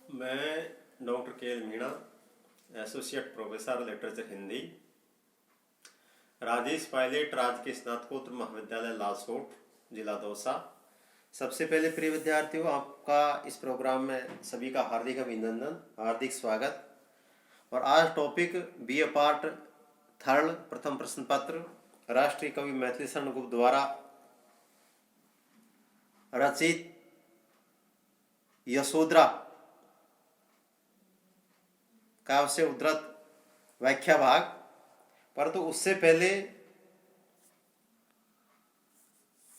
मैं डॉक्टर के L Meena, associate professor literature Hindi, Rajesh Pilot राजकीय स्नातकोत्तर महाविद्यालय लालसोट, जिला दौसा। सबसे पहले प्रिय विद्यार्थियों, आपका इस प्रोग्राम में सभी का हार्दिक अभिनंदन, हार्दिक स्वागत। और आज टॉपिक बी ए पार्ट थर्ड प्रथम प्रश्न पत्र राष्ट्रीय कवि मैथिली शरण गुप्त द्वारा रचित यशोधरा काव्य से उद्धृत व्याख्या भाग। परंतु उससे पहले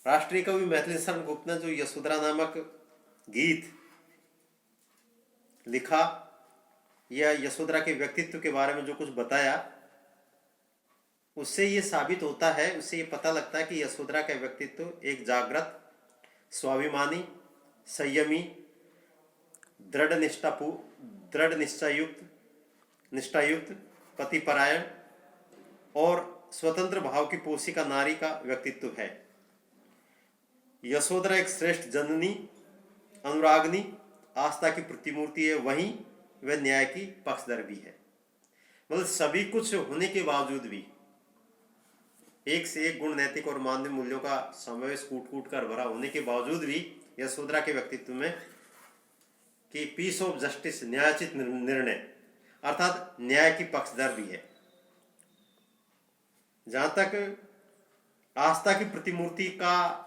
राष्ट्रीय कवि मैथिली शरण गुप्त ने जो यशोधरा नामक गीत लिखा या यशोधरा के व्यक्तित्व के बारे में जो कुछ बताया, उससे ये साबित होता है, उससे ये पता लगता है कि यशोधरा का व्यक्तित्व एक जागृत, स्वाभिमानी, संयमी, दृढ़ निष्ठायुक्त, पतिपरायण और स्वतंत्र भाव की पोषिका नारी का व्यक्तित्व है। यशोधरा एक श्रेष्ठ जननी, अनुरागनी, आस्था की प्रतिमूर्ति है, वहीं वह न्याय की पक्षधर भी है। मतलब सभी कुछ होने के बावजूद भी, एक से एक गुण, नैतिक और मानवीय मूल्यों का समावेश कूट कूट कर भरा होने के बावजूद भी यशोधरा के व्यक्तित्व में कि पीस ऑफ जस्टिस, न्यायोचित निर्णय, अर्थात न्याय की पक्षधर भी है। जहां तक आस्था की प्रतिमूर्ति का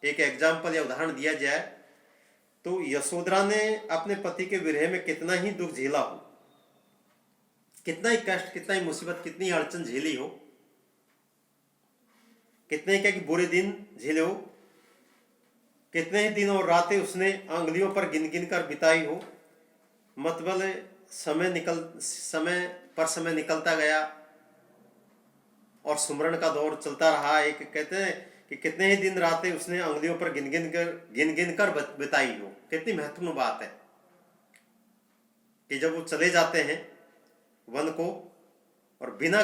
एक एग्जाम्पल या उदाहरण दिया जाए तो यशोधरा ने अपने पति के विरह में कितना ही दुख झेला हो, कितना ही कष्ट, कितना ही मुसीबत, कितनी ही अड़चन झेली हो, कितने क्या कि बुरे दिन झेले हो, कितने ही दिन और रातें उसने अंगुलियों पर गिन गिन कर बिताई हो। मतलब समय निकलता गया और सुमरण का दौर चलता रहा। एक कहते हैं कि कितने ही दिन रातें उसने अंगुलियों पर गिन गिन कर बिताई हो। कितनी महत्वपूर्ण बात है कि जब वो चले जाते हैं वन को और बिना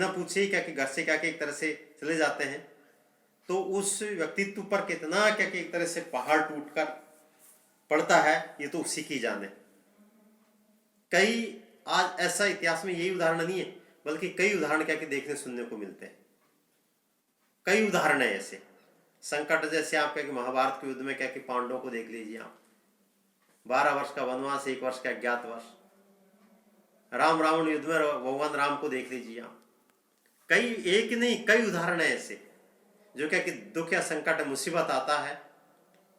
पूछे क्या कि घर से क्या कि एक तरह से चले जाते हैं, तो उस व्यक्तित्व पर कितना क्या कि एक तरह से पहाड़ टूटकर पड़ता है, ये तो उसी की जाने। कई आज ऐसा इतिहास में यही उदाहरण नहीं है, बल्कि कई उदाहरण क्या कि देखने सुनने को मिलते हैं। कई उदाहरण है ऐसे संकट, जैसे आप क्या कि महाभारत के युद्ध में क्या कि पांडवों को देख लीजिए आप, 12 वर्ष का वनवास, 1 वर्ष का अज्ञातवास। राम रावण युद्ध में भगवान राम को देख लीजिए आप। कई, एक नहीं कई उदाहरण है ऐसे जो क्या कि दुख या संकट, मुसीबत आता है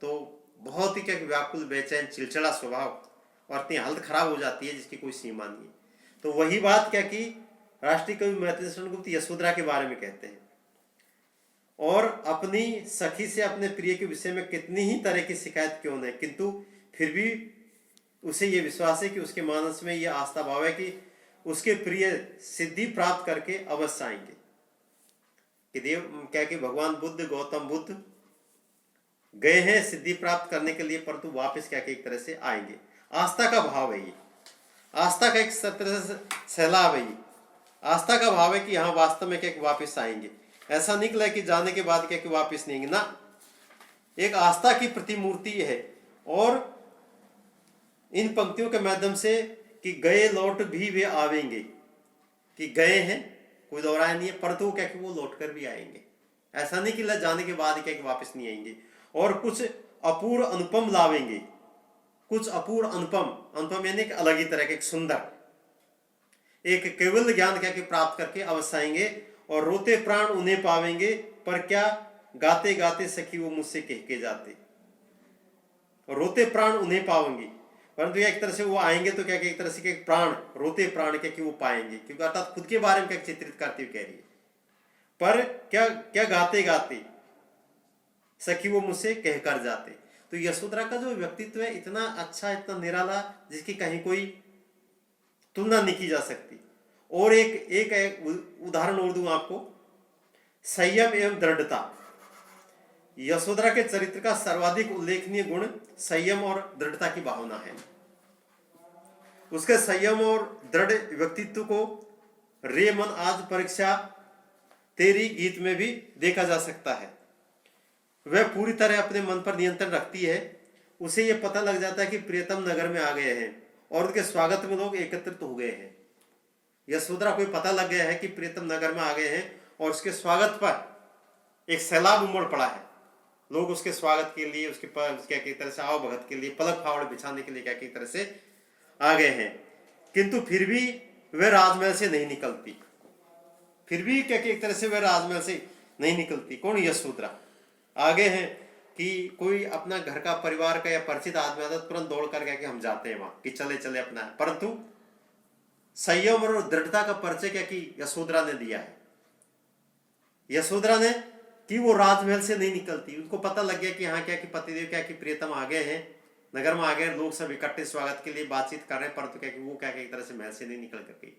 तो बहुत ही क्या कि व्याकुल, बेचैन, चिड़चिड़ा स्वभाव और इतनी हालत खराब हो जाती है जिसकी कोई सीमा नहीं है। तो वही बात क्या कि राष्ट्रीय कवि मैथिली शरण गुप्त यशोधरा के बारे में कहते हैं। और अपनी सखी से, अपने प्रिय के विषय में कितनी ही तरह की शिकायत क्यों नहीं, किंतु फिर भी उसे ये विश्वास है कि उसके मानस में यह आस्था भाव है कि उसके प्रिय सिद्धि प्राप्त करके अवश्य आएंगे। कि देव क्या कि भगवान बुद्ध, गौतम बुद्ध गए हैं सिद्धि प्राप्त करने के लिए, परंतु वापस क्या कि एक तरह से आएंगे। आस्था का भाव है ये, आस्था का एक तरह से सैलाब है ये। आस्था का भाव है कि यहाँ वास्तव में क्या वापस आएंगे। ऐसा निकला कि जाने के बाद क्या कि वापस नहीं आएंगे ना, एक आस्था की प्रतिमूर्ति है। और इन पंक्तियों के माध्यम से कि गए लौट भी वे आवेंगे, कि गए हैं कोई दोहराया नहीं है, परंतु क्या कि वो लौट कर भी आएंगे। ऐसा नहीं कि जाने के बाद क्या कि वापस नहीं आएंगे। और कुछ अपूर्व अनुपम लावेंगे, कुछ अपूर्व अनुपम यानी कि अलग ही तरह के, एक सुंदर, एक केवल ज्ञान क्या कि प्राप्त करके अवश्य आएंगे। और रोते प्राण उन्हें पावेंगे, पर क्या गाते गाते सखी वो मुझसे कह के जाते। और रोते प्राण उन्हें पावेंगे, परंतु एक तरह से वो आएंगे तो क्या कि एक तरह से प्राण, रोते प्राण क्या कि वो पाएंगे, क्योंकि अर्थात खुद के बारे में क्या चित्रित करते हुए कह रही है। पर क्या क्या गाते गाते सखी वो मुझसे कहकर जाते। तो यशोधरा का जो व्यक्तित्व है इतना अच्छा, इतना निराला, जिसकी कहीं कोई तुलना नहीं की जा सकती। और एक उदाहरण और दूं आपको, संयम एवं दृढ़ता। यशोधरा के चरित्र का सर्वाधिक उल्लेखनीय गुण संयम और दृढ़ता की भावना है। उसके संयम और दृढ़ व्यक्तित्व को रे मन आज परीक्षा तेरी गीत में भी देखा जा सकता है। वह पूरी तरह अपने मन पर नियंत्रण रखती है उसे ये पता लग जाता है कि प्रियतम नगर में आ गए हैं और उनके स्वागत में लोग एकत्रित हो गए हैं। यशोधरा को पता लग गया है कि प्रियतम नगर में आ गए हैं और उसके स्वागत पर एक सैलाब उमड़ पड़ा है। लोग उसके स्वागत के लिए, उसके क्या की तरह से आवभगत के लिए, पलक फावड़ बिछाने के लिए क्या की तरह से आ गए हैं। किंतु फिर भी वह राजमहल से नहीं निकलती, फिर भी क्या की तरह से वह राजमहल से नहीं निकलती। कौन? यशोधरा। आगे हैं कि कोई अपना घर का, परिवार का या परिचित आदमी आता तुरंत दौड़ कर क्या कि हम जाते हैं वहां कि चले चले अपना, परंतु संयम और दृढ़ता का परिचय क्या कि यशोधरा ने दिया है। यशोधरा ने कि वो राजमहल से नहीं निकलती। उनको पता लग गया कि यहाँ क्या कि पतिदेव क्या कि प्रियतम आ गए हैं, नगर में आ गए, लोग सब इकट्ठे स्वागत के लिए बातचीत कर रहे हैं, परंतु क्या कि वो क्या कि एक तरह से महल से नहीं निकल कर गई।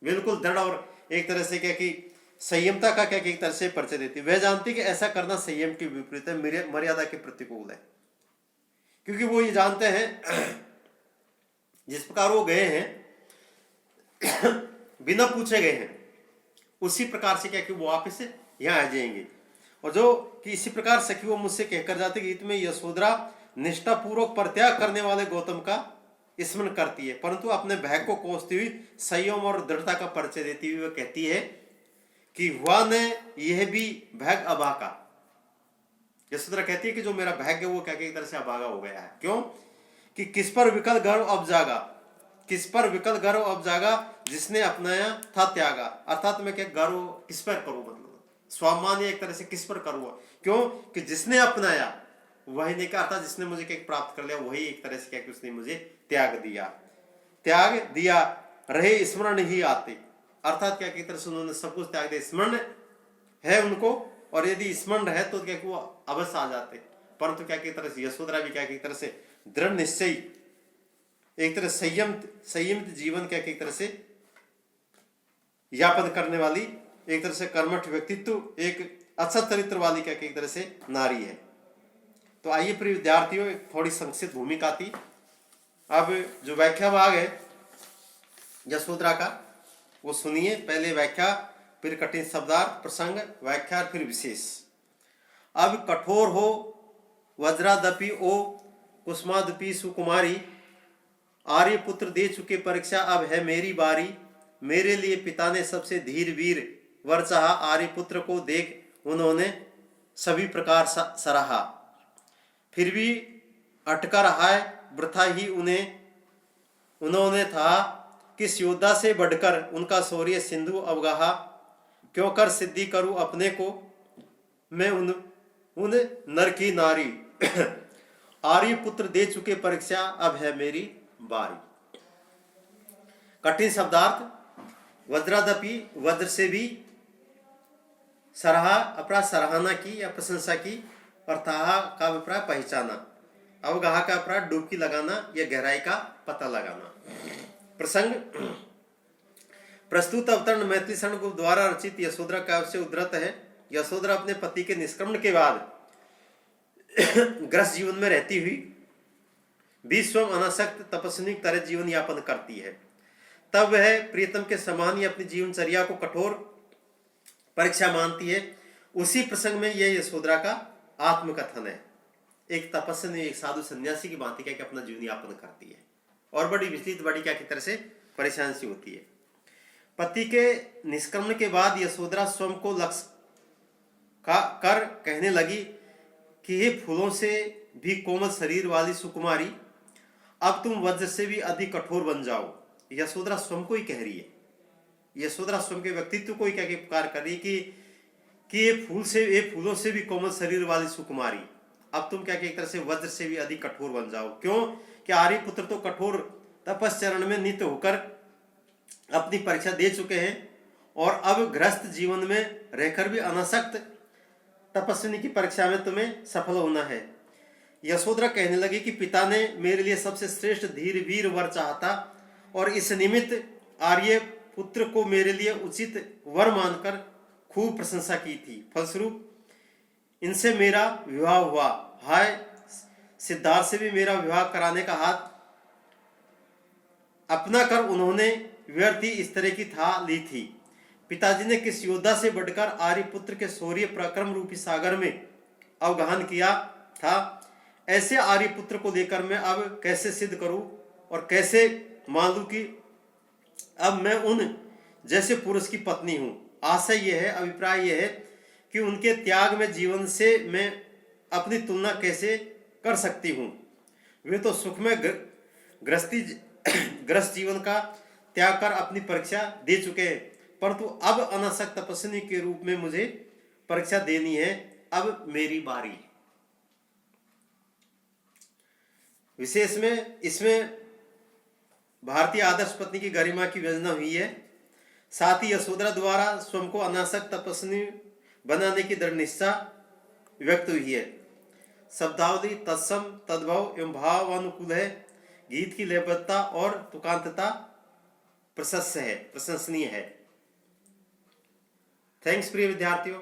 बिल्कुल दृढ़ और एक तरह से क्या कि संयमता का क्या कि एक तरह से परिचय देती। वह जानती कि ऐसा करना संयम के विपरीत है, मर्यादा के प्रतिकूल है, क्योंकि वो ये जानते हैं जिस प्रकार वो गए हैं बिना पूछे गए हैं, उसी प्रकार से क्या कि वो वापस यहाँ आ जाएंगे। और जो कि इसी प्रकार सखी वो मुझसे कहकर जाते गीत में यशोधरा निष्ठा पूर्वक परित्याग करने वाले गौतम का स्मरण करती है, परंतु अपने भय को कोसती हुई संयम और दृढ़ता का परिचय देती हुई वह कहती है कि हुआ ने यह भी भाग अभागा। यशोधरा कहती है कि जो मेरा भाग्य वो क्या एक तरह से अभागा हो गया है। क्यों? कि किस पर विकल गर्व अब जागा, किस पर विकल गर्व अब जागा, जिसने अपनाया था त्यागा। अर्थात मैं क्या गर्व किस पर करूं, मतलब स्वाभिमान एक तरह से किस पर करूं। क्यों? कि जिसने अपनाया वही नहीं, अर्थात जिसने मुझे क्या प्राप्त कर लिया वही एक तरह से क्या कि उसने मुझे त्याग दिया, त्याग दिया। रहे स्मरण ही आते, अर्थात क्या की तरह से उन्होंने सब कुछ त्याग दिया। स्मरण है उनको, और यदि स्मरण है तो क्या वो अवश्य आ जाते, परंतु क्या की तरह से यशोधरा भी क्या की तरह से दृढ़ निश्चय, एक तरह संयमित जीवन क्या की तरह से यापन करने वाली, एक तरह से कर्मठ व्यक्तित्व, एक अच्छा चरित्र वाली क्या की तरह से नारी है। तो आइए प्रिय विद्यार्थियों, एक थोड़ी संक्षिप्त भूमिका थी। अब जो व्याख्या भाग है यशोधरा का वो सुनिए। पहले व्याख्या, फिर कठिन शब्दार्थ, प्रसंग, व्याख्या, फिर विशेष। अब कठोर हो वज्रादपि ओ कुसुमादपि सुकुमारी, आर्यपुत्र दे चुके परीक्षा अब है मेरी बारी। मेरे लिए पिता ने सबसे धीर वीर वर चाहा, आर्यपुत्र को देख उन्होंने सभी प्रकार सराहा। फिर भी अटका रहा है वृथा ही उन्होंने था, किस योद्धा से बढ़कर उनका शौर्य सिंधु अवगाहा। क्यों कर सिद्धि करूं अपने को मैं उन नर की नारी, आर्यपुत्र दे चुके परीक्षा अब है मेरी बारी। कठिन शब्दार्थ, वज्रादपि वज्र से भी सराहा, अपना सराहना की या प्रशंसा की, और ताहा का अभिप्राय पहचाना, अवगाह का अभिप्राय डुबकी लगाना या गहराई का पता लगाना। प्रसंग, प्रस्तुत अवतरण मैथिली शरण गुप्त द्वारा रचित यशोधरा काव्य से उद्धृत है। यशोधरा अपने पति के निष्क्रमण के बाद ग्रस्त जीवन में रहती हुई भी स्वयं अनासक्त तपस्विनी तरह जीवन यापन करती है। तब वह प्रियतम के समान ही अपनी जीवनचर्या को कठोर परीक्षा मानती है। उसी प्रसंग में यह यशोधरा का आत्मकथन है। एक तपस्वी, एक साधु सन्यासी की भांति क्या कि अपना जीवन यापन करती है और बड़ी विचलित, बड़ी क्या की तरह से परेशान सी होती है। पति के निष्क्रमण के बाद यशोधरा स्वयं को लक्ष्य कर कहने लगी कि हे फूलों से भी कोमल शरीर वाली सुकुमारी, अब तुम वज्र से भी अधिक कठोर बन जाओ। यशोधरा स्वयं को ही कह रही है, यशोधरा स्वयं के व्यक्तित्व को ही क्या पुकार कर रही है कि ये फूलों से भी कोमल शरीर वाली सुकुमारी, अब तुम क्या एक तरह से वज्र से भी अधिक कठोर बन जाओ। क्यों? कि आर्यपुत्र तो कठोर तपस्चरण में नित्य होकर अपनी परीक्षा दे चुके हैं और अब गृहस्थ जीवन में रहकर भी अनासक्त तपस्विनी की परीक्षा में तुम्हें सफल होना है। यशोधरा कहने लगी कि पिता ने मेरे लिए सबसे श्रेष्ठ धीर वीर वर चाहता और इस निमित्त आर्य पुत्र को मेरे लिए उचित वर मानकर खूब प्रशंसा की थी। फलस्वरूप इनसे मेरा विवाह हुआ। हाय, सिद्धार्थ से भी मेरा विवाह कराने का हाथ अपना कर उन्होंने व्यर्थी इस तरह की था ली थी। पिताजी ने किस योद्धा से बढ़कर आर्यपुत्र के शौर्य पराक्रम रूपी सागर में अवगाहन किया था, ऐसे आर्यपुत्र को लेकर मैं अब कैसे सिद्ध करूं और कैसे मान लूं कि अब मैं उन जैसे पुरुष की पत्नी हूं। आशय यह है, अभिप्राय यह है कि उनके त्याग में जीवन से मैं अपनी तुलना कैसे कर सकती हूं। वे तो सुख में ग्रस्त जीवन का त्याग कर अपनी परीक्षा दे चुके हैं, परंतु अब अनासक्त तपस्वी के रूप में मुझे परीक्षा देनी है। अब मेरी बारी। विशेष में इसमें भारतीय आदर्श पत्नी की गरिमा की विवेचना हुई है। साथ ही यशोधरा द्वारा स्वयं को अनासक्त तपस्वी बनाने की दृढ़ निष्ठा व्यक्त हुई है। शब्दावली तत्सम तद्भव एवं भावानुकूल है। गीत की लयबद्धता और तुकांतता प्रशंसनीय है। थैंक्स प्रिय विद्यार्थियों।